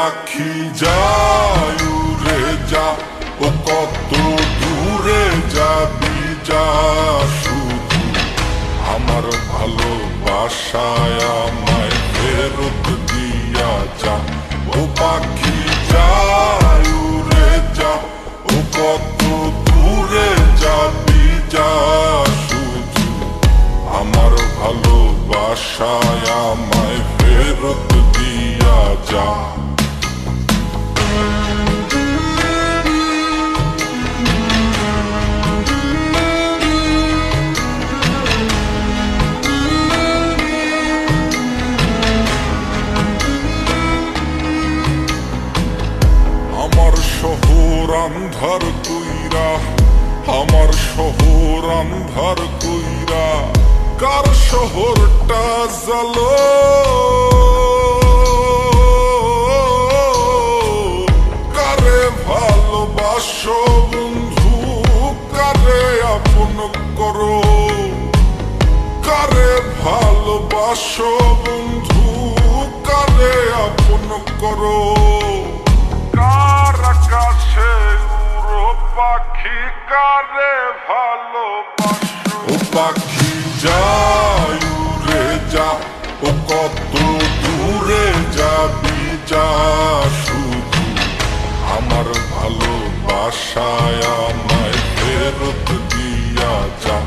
পাখি যায় উড়ে যা, ও কত দূরে যাবি যা, শুধু আমার ভালোবাসায় আমায় ফেরত দিয়া যা। ও পাখি যায় উড়ে যা, ও কত দূরে যাবি যা, শুধু আমার ভালোবাসায় আমায় ফেরত দিয়া যা। আমার শহর আন্ধার কইরা, আমার শহর আন্ধার কইরা, কার শহরটা জ্বালো, কারে ভালোবাসো বন্ধু, কারে আপন করো, কারে ভালোবাসো বন্ধু, কারে আপন করো। কার আকাশে উড়ো পাখি, কারে ভালোবাসো। ও পাখি যায় উড়ে যা, ও কত দূরে যাবি যা, শুধু আমার ভালোবাসায় আমায় ফেরত দিয়া যা।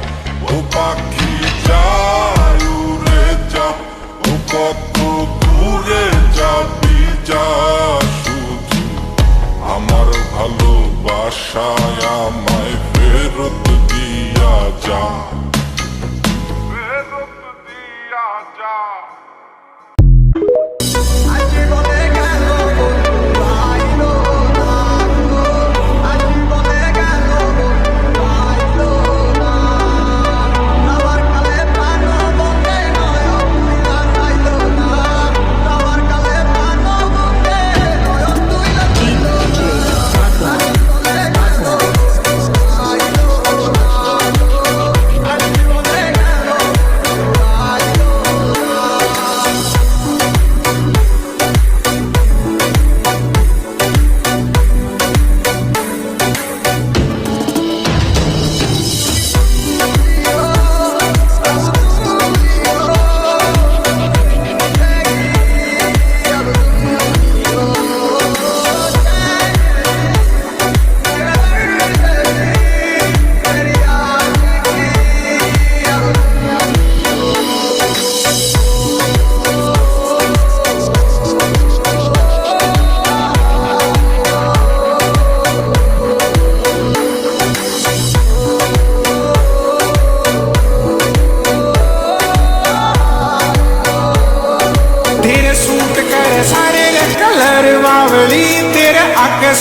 ও পাখি যায় উড়ে যা, ও কত দূরে যাবি যা, শুধু আমার ভালোবাসায় আমায় ফেরত দিয়া যা, ফেরত দিয়া যা।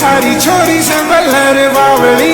सारी छोरी से बल्लर बावली